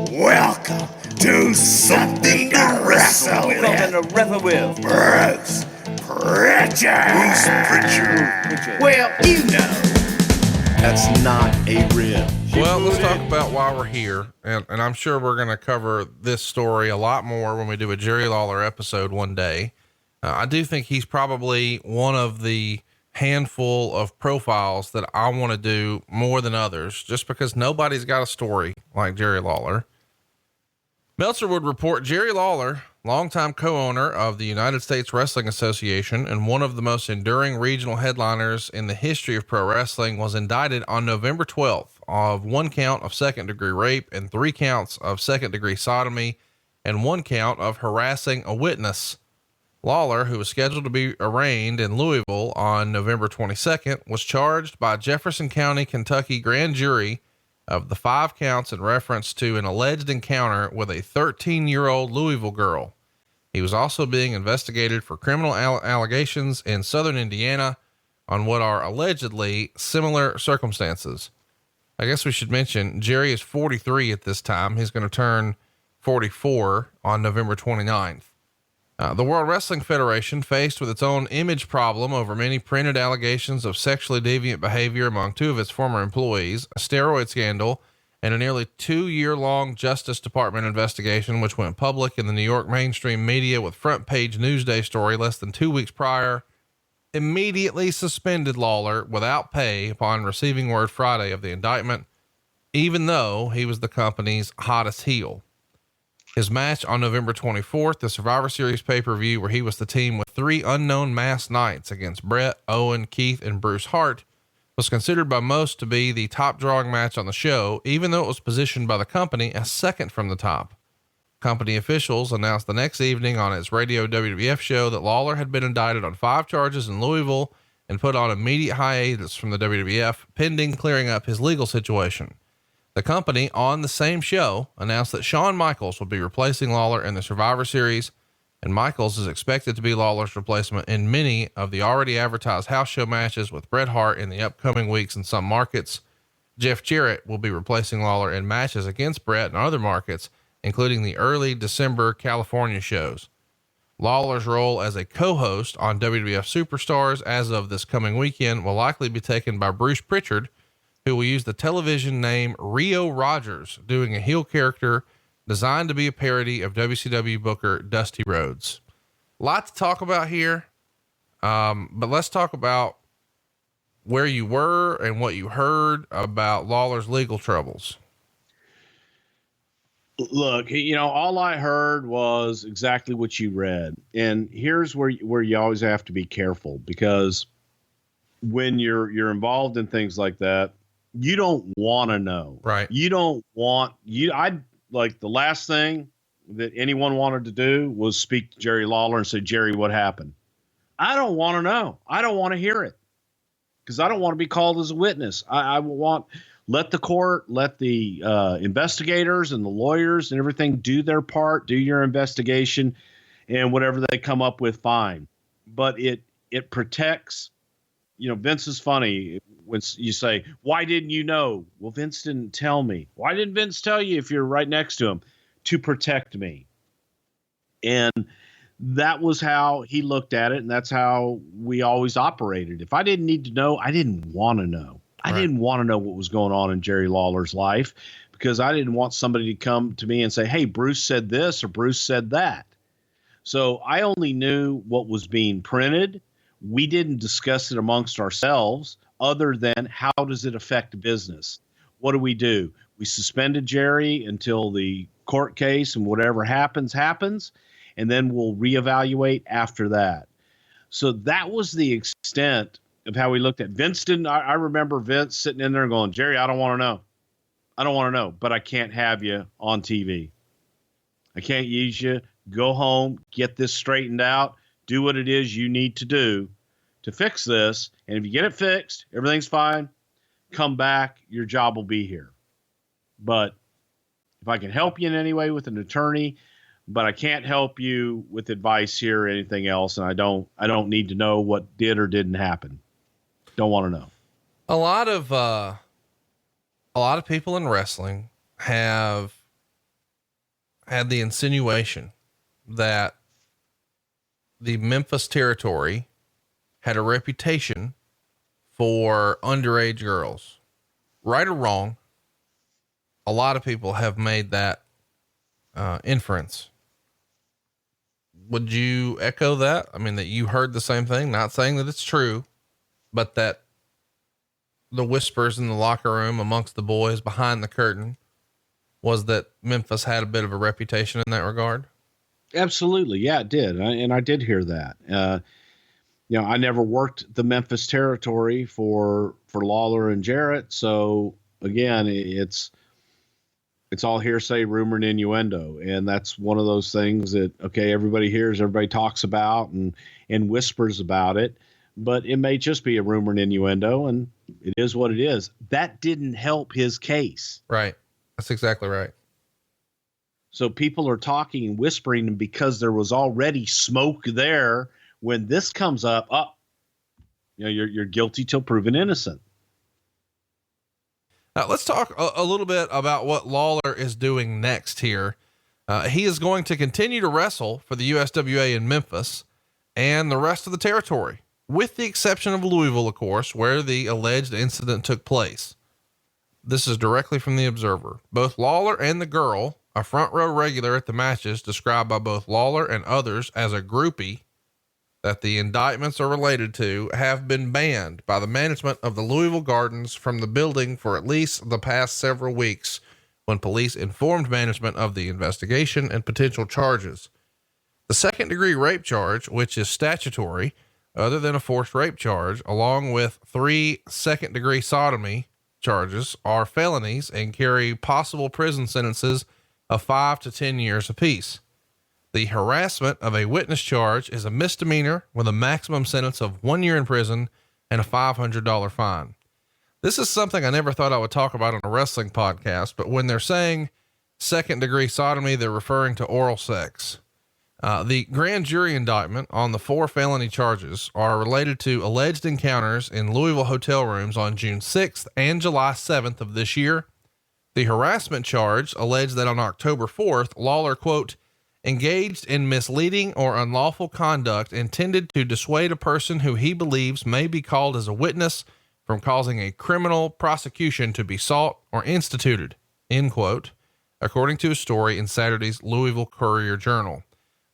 Welcome to Something to Wrestle With. Something to wrestle with. Bruce Prichard. Bruce Prichard. Well, you know. That's not a rib. Well, let's talk about why we're here. And I'm sure we're going to cover this story a lot more when we do a Jerry Lawler episode one day. I do think he's probably one of the handful of profiles that I want to do more than others, just because nobody's got a story like Jerry Lawler. Meltzer would report Jerry Lawler, longtime co-owner of the United States Wrestling Association and one of the most enduring regional headliners in the history of pro wrestling, was indicted on November 12th of 1 count of second-degree rape and 3 counts of second-degree sodomy and 1 count of harassing a witness. Lawler, who was scheduled to be arraigned in Louisville on November 22nd, was charged by Jefferson County, Kentucky grand jury of the 5 counts in reference to an alleged encounter with a 13-year-old Louisville girl. He was also being investigated for criminal allegations in southern Indiana on what are allegedly similar circumstances. I guess we should mention Jerry is 43 at this time. He's going to turn 44 on November 29th. The World Wrestling Federation, faced with its own image problem over many printed allegations of sexually deviant behavior among 2 of its former employees, a steroid scandal, and a nearly 2-year-long Justice Department investigation, which went public in the New York mainstream media with front page Newsday story less than 2 weeks prior, immediately suspended Lawler without pay upon receiving word Friday of the indictment, even though he was the company's hottest heel. His match on November 24th, the Survivor Series pay-per-view, where he was the team with 3 unknown masked knights against Brett, Owen, Keith, and Bruce Hart, was considered by most to be the top drawing match on the show, even though it was positioned by the company as second from the top. Company officials announced the next evening on its radio WWF show that Lawler had been indicted on 5 charges in Louisville and put on immediate hiatus from the WWF, pending clearing up his legal situation. The company, on the same show, announced that Shawn Michaels would be replacing Lawler in the Survivor Series, and Michaels is expected to be Lawler's replacement in many of the already advertised house show matches with Bret Hart in the upcoming weeks in some markets. Jeff Jarrett will be replacing Lawler in matches against Bret in other markets, including the early December California shows. Lawler's role as a co-host on WWF Superstars as of this coming weekend will likely be taken by Bruce Prichard, who will use the television name Rio Rogers, doing a heel character designed to be a parody of WCW booker Dusty Rhodes. A lot to talk about here. But let's talk about where you were and what you heard about Lawler's legal troubles. Look, all I heard was exactly what you read. And here's where you always have to be careful, because when you're involved in things like that, you don't want to know. Right. You don't want like the last thing that anyone wanted to do was speak to Jerry Lawler and say, Jerry, what happened? I don't want to know. I don't want to hear it, because I don't want to be called as a witness. Let the court, let the investigators and the lawyers and everything do their part, do your investigation, and whatever they come up with, fine. But it protects, Vince is funny when you say, why didn't you know? Well, Vince didn't tell me. Why didn't Vince tell you if you're right next to him? To protect me. And that was how he looked at it. And that's how we always operated. If I didn't need to know, I didn't want to know. I didn't want to know what was going on in Jerry Lawler's life, because I didn't want somebody to come to me and say, hey, Bruce said this or Bruce said that. So I only knew what was being printed. We didn't discuss it amongst ourselves, other than how does it affect business? What do? We suspended Jerry until the court case, and whatever happens, and then we'll reevaluate after that. So that was the extent of how we looked at Vince. I remember Vince sitting in there and going, Jerry, I don't want to know. I don't want to know, but I can't have you on TV. I can't use you. Go home, get this straightened out, do what it is you need to do to fix this. And if you get it fixed, everything's fine. Come back. Your job will be here. But if I can help you in any way with an attorney, but I can't help you with advice here or anything else. And I don't need to know what did or didn't happen. Don't want to know. A lot of people in wrestling have had the insinuation that the Memphis territory had a reputation for underage girls. Right or wrong, a lot of people have made that inference. Would you echo that? I mean, that you heard the same thing, not saying that it's true, but that the whispers in the locker room amongst the boys behind the curtain was that Memphis had a bit of a reputation in that regard? Absolutely. Yeah, it did. And I did hear that. I never worked the Memphis territory for Lawler and Jarrett. So again, it's all hearsay, rumor, and innuendo. And that's one of those things that, okay, everybody hears, everybody talks about and whispers about it, but it may just be a rumor and innuendo, and it is what it is. That didn't help his case. Right. That's exactly right. So people are talking and whispering, and because there was already smoke there, when this comes up, you're guilty till proven innocent. Let's talk a little bit about what Lawler is doing next here. He is going to continue to wrestle for the USWA in Memphis and the rest of the territory, with the exception of Louisville, of course, where the alleged incident took place. This is directly from the Observer. Both Lawler and the girl, a front row regular at the matches, described by both Lawler and others as a groupie that the indictments are related to, have been banned by the management of the Louisville Gardens from the building for at least the past several weeks, when police informed management of the investigation and potential charges. The second-degree rape charge, which is statutory other than a forced rape charge, along with 3 second-degree sodomy charges, are felonies and carry possible prison sentences of 5 to 10 years apiece. The harassment of a witness charge is a misdemeanor with a maximum sentence of 1 year in prison and a $500 fine. This is something I never thought I would talk about on a wrestling podcast, but when they're saying second degree sodomy, they're referring to oral sex. The grand jury indictment on the 4 felony charges are related to alleged encounters in Louisville hotel rooms on June 6th and July 7th of this year. The harassment charge alleged that on October 4th, Lawler, quote, engaged in misleading or unlawful conduct intended to dissuade a person who he believes may be called as a witness from causing a criminal prosecution to be sought or instituted, end quote, according to a story in Saturday's Louisville Courier-Journal.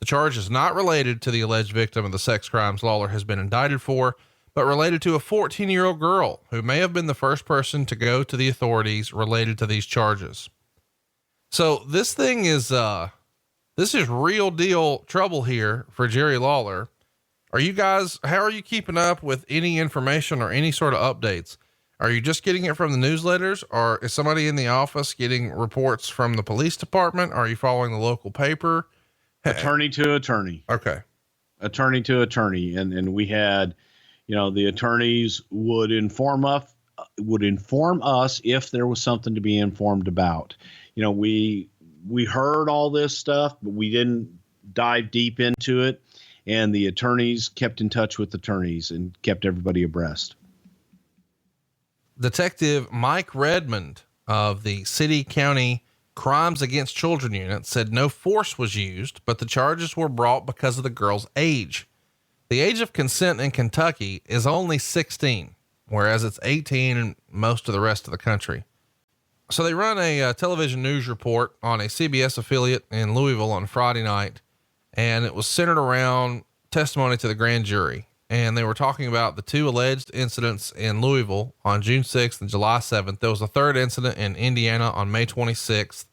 The charge is not related to the alleged victim of the sex crimes Lawler has been indicted for, but related to a 14-year-old girl who may have been the first person to go to the authorities related to these charges. So this thing is, this is real deal trouble here for Jerry Lawler. How are you keeping up with any information or any sort of updates? Are you just getting it from the newsletters, or is somebody in the office getting reports from the police department? Are you following the local paper? Attorney to attorney. Okay. Attorney to attorney. And we had, the attorneys would inform us if there was something to be informed about. We heard all this stuff, but we didn't dive deep into it. And the attorneys kept in touch with attorneys and kept everybody abreast. Detective Mike Redmond of the City County Crimes Against Children Unit said no force was used, but the charges were brought because of the girl's age. The age of consent in Kentucky is only 16, whereas it's 18 in most of the rest of the country. So they run a television news report on a CBS affiliate in Louisville on Friday night, and it was centered around testimony to the grand jury. And they were talking about the 2 alleged incidents in Louisville on June 6th and July 7th. There was a 3rd incident in Indiana on May 26th.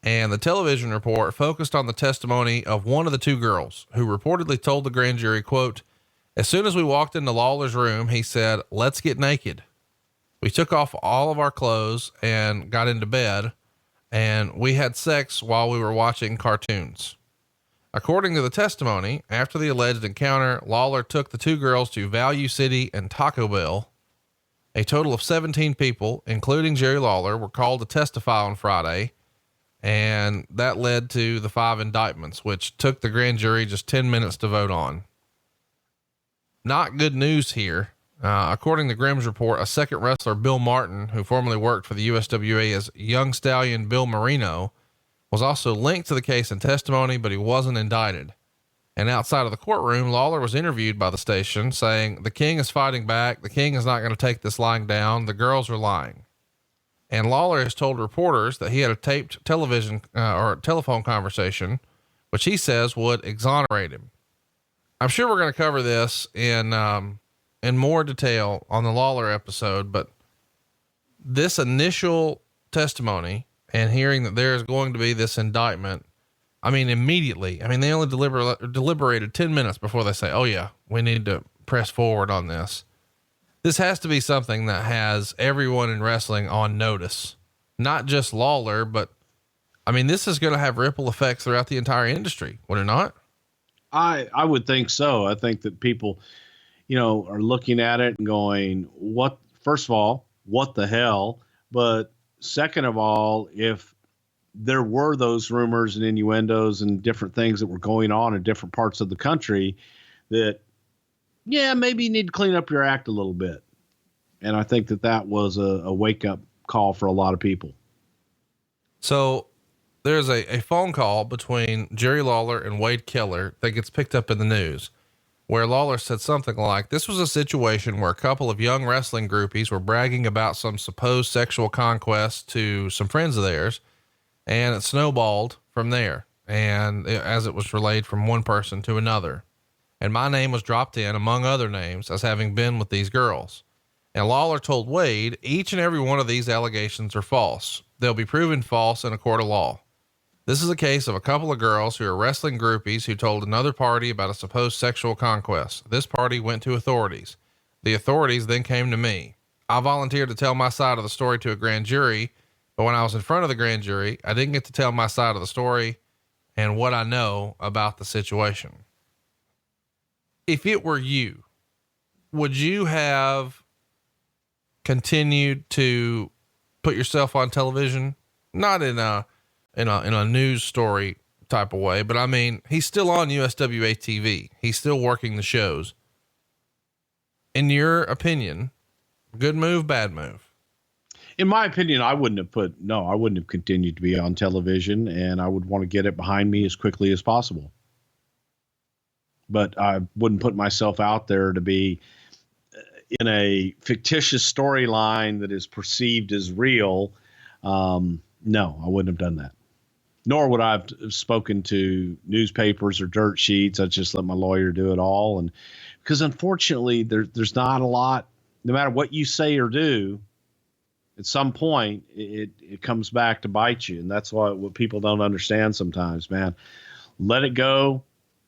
And the television report focused on the testimony of one of the 2 girls who reportedly told the grand jury, quote, as soon as we walked into Lawler's room, he said, let's get naked. We took off all of our clothes and got into bed, and we had sex while we were watching cartoons. According to the testimony, after the alleged encounter, Lawler took the 2 girls to Value City and Taco Bell. A total of 17 people, including Jerry Lawler, were called to testify on Friday, and that led to the 5 indictments, which took the grand jury just 10 minutes to vote on. Not good news here According to Grimm's report, a second wrestler, Bill Martin, who formerly worked for the USWA as young stallion Bill Marino, was also linked to the case in testimony, but he wasn't indicted. And outside of the courtroom, Lawler was interviewed by the station saying, "The King is fighting back. The King is not going to take this lying down. The girls are lying." And Lawler has told reporters that he had a taped television or telephone conversation, which he says would exonerate him. I'm sure we're going to cover this in more detail on the Lawler episode, but this initial testimony and hearing that there's going to be this indictment, I mean, immediately, I mean, they only deliberated 10 minutes before they say, "Oh yeah, we need to press forward on this." This has to be something that has everyone in wrestling on notice, not just Lawler, but I mean, this is going to have ripple effects throughout the entire industry, would it not? I would think so. I think that people, are looking at it and going, first of all, what the hell? But second of all, if there were those rumors and innuendos and different things that were going on in different parts of the country, that, maybe you need to clean up your act a little bit. And I think that was a wake up call for a lot of people. So there's a phone call between Jerry Lawler and Wade Keller that gets picked up in the news, where Lawler said something like, "This was a situation where a couple of young wrestling groupies were bragging about some supposed sexual conquest to some friends of theirs, and it snowballed from there. And as it was relayed from one person to another. And my name was dropped in among other names as having been with these girls." And Lawler told Wade, "Each and every one of these allegations are false. They'll be proven false in a court of law. This is a case of a couple of girls who are wrestling groupies who told another party about a supposed sexual conquest. This party went to authorities. The authorities then came to me. I volunteered to tell my side of the story to a grand jury, but when I was in front of the grand jury, I didn't get to tell my side of the story and what I know about the situation." If it were you, would you have continued to put yourself on television? Not in a news story type of way, but I mean, he's still on USWA TV. He's still working the shows. In your opinion, good move, bad move? In my opinion, I wouldn't have continued to be on television, and I would want to get it behind me as quickly as possible. But I wouldn't put myself out there to be in a fictitious storyline that is perceived as real. No, I wouldn't have done that. Nor would I have spoken to newspapers or dirt sheets. I'd just let my lawyer do it all. And because unfortunately there's not a lot, no matter what you say or do, at some point it comes back to bite you. And that's what people don't understand sometimes, man. Let it go.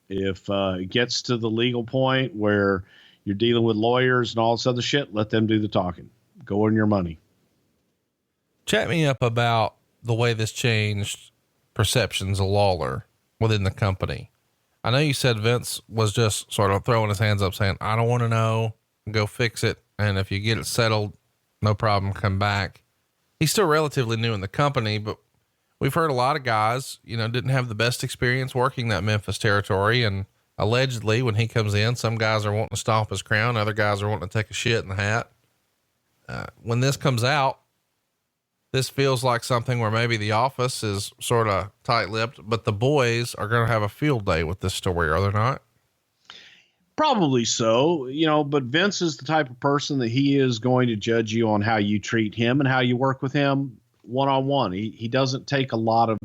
If it gets to the legal point where you're dealing with lawyers and all this other shit, let them do the talking. Go earn your money. Chat me up about the way this changed perceptions of Lawler within the company. I know you said Vince was just sort of throwing his hands up saying, "I don't want to know, go fix it. And if you get it settled, no problem, come back." He's still relatively new in the company, but we've heard a lot of guys, didn't have the best experience working that Memphis territory. And allegedly when he comes in, some guys are wanting to stomp his crown. Other guys are wanting to take a shit in the hat. When this comes out, this feels like something where maybe the office is sort of tight-lipped, but the boys are going to have a field day with this story, are they not? Probably so, but Vince is the type of person that he is going to judge you on how you treat him and how you work with him one-on-one. He doesn't take a lot of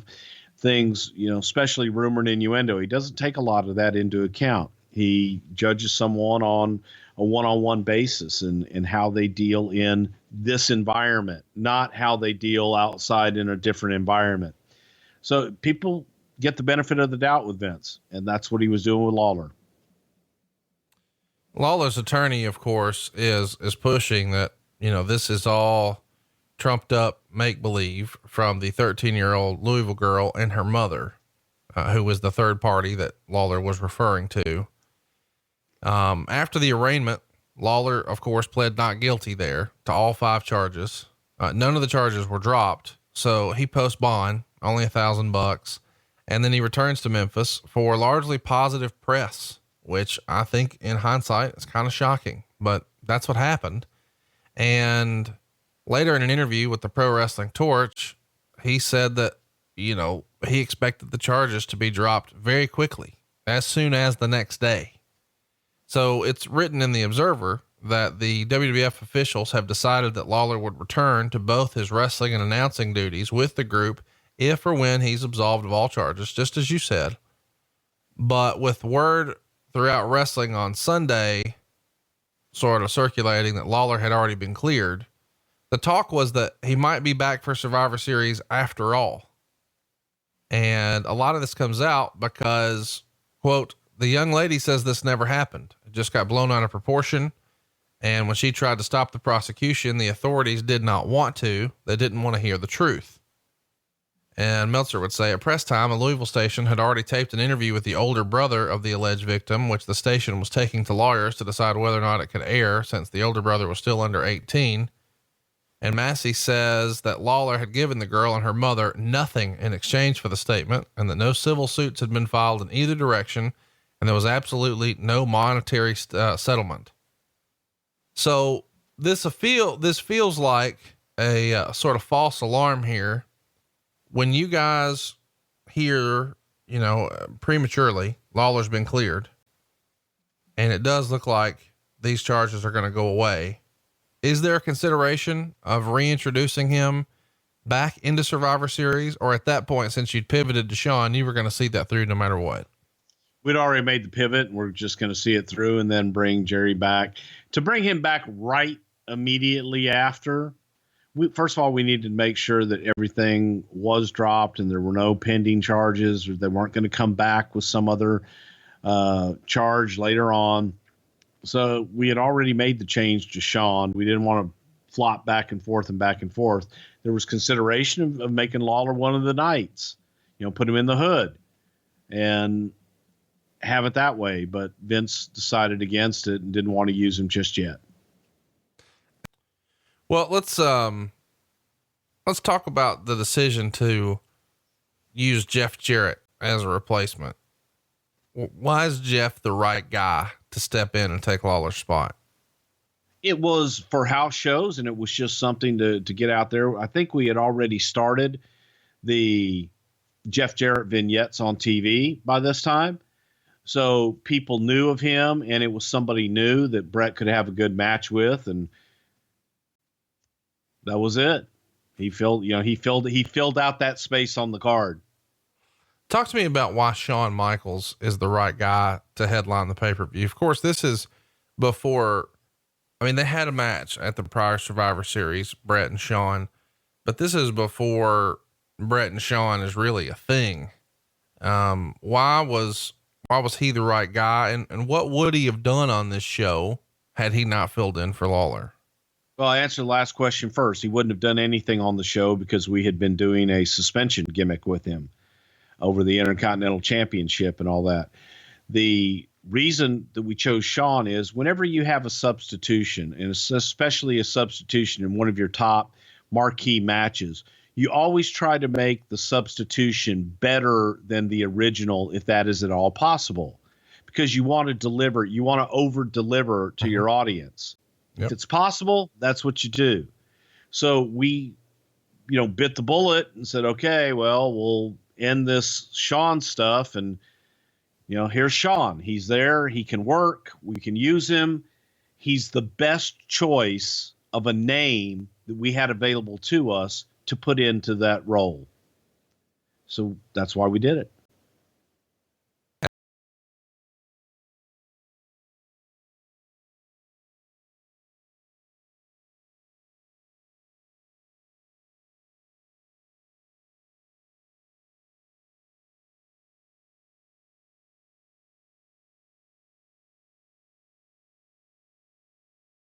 things, especially rumor and innuendo. He doesn't take a lot of that into account. He judges someone on a one-on-one basis and how they deal in this environment, not how they deal outside in a different environment. So people get the benefit of the doubt with Vince, and that's what he was doing with Lawler. Lawler's attorney, of course, is pushing that, this is all trumped up make believe from the 13-year-old Louisville girl and her mother, who was the third party that Lawler was referring to. After the arraignment, Lawler, of course, pled not guilty there to all 5 charges. None of the charges were dropped. So he posts bond, only $1,000. And then he returns to Memphis for largely positive press, which I think in hindsight is kind of shocking, but that's what happened. And later in an interview with the Pro Wrestling Torch, he said that, you know, he expected the charges to be dropped very quickly, as soon as the next day. So it's written in the Observer that the WWF officials have decided that Lawler would return to both his wrestling and announcing duties with the group if or when he's absolved of all charges, just as you said. But with word throughout wrestling on Sunday sort of circulating that Lawler had already been cleared, the talk was that he might be back for Survivor Series after all. And a lot of this comes out because, quote, the young lady says this never happened. It just got blown out of proportion. And when she tried to stop the prosecution, the authorities did not want to. They didn't want to hear the truth. And Meltzer would say at press time, a Louisville station had already taped an interview with the older brother of the alleged victim, which the station was taking to lawyers to decide whether or not it could air, since the older brother was still under 18. And Massey says that Lawler had given the girl and her mother nothing in exchange for the statement, and that no civil suits had been filed in either direction, and there was absolutely no monetary settlement. So this feels like a sort of false alarm here. When you guys hear, you know, prematurely, Lawler's been cleared, and it does look like these charges are going to go away. Is there a consideration of reintroducing him back into Survivor Series? Or at that point, since you'd pivoted to Sean, you were going to see that through no matter what? We'd already made the pivot, and we're just going to see it through and then bring Jerry back. To bring him back right immediately after, first of all, we needed to make sure that everything was dropped and there were no pending charges, or they weren't going to come back with some other charge later on. So we had already made the change to Sean. We didn't want to flop back and forth and back and forth. There was consideration of making Lawler one of the Knights, you know, put him in the hood and have it that way. But Vince decided against it and didn't want to use him just yet. Well, let's talk about the decision to use Jeff Jarrett as a replacement. Why is Jeff the right guy to step in and take Lawler's spot? It was for house shows, and it was just something to get out there. I think we had already started the Jeff Jarrett vignettes on TV by this time. So people knew of him, and it was somebody new that Brett could have a good match with. And that was it. He filled out that space on the card. Talk to me about why Shawn Michaels is the right guy to headline the pay-per-view. Of course, this is before, I mean, they had a match at the prior Survivor Series, Brett and Shawn, but this is before Brett and Shawn is really a thing. Why was he the right guy, and what would he have done on this show had he not filled in for Lawler? Well, I answered the last question first. He wouldn't have done anything on the show because we had been doing a suspension gimmick with him over the Intercontinental Championship and all that. The reason that we chose Shawn is whenever you have a substitution, and especially a substitution in one of your top marquee matches, you always try to make the substitution better than the original, if that is at all possible, because you want to deliver, you want to over deliver to your audience. Yep. If it's possible, that's what you do. So we, bit the bullet and said, okay, well, we'll end this Shawn stuff. And, here's Shawn. He's there. He can work. We can use him. He's the best choice of a name that we had available to us to put into that role. So that's why we did it.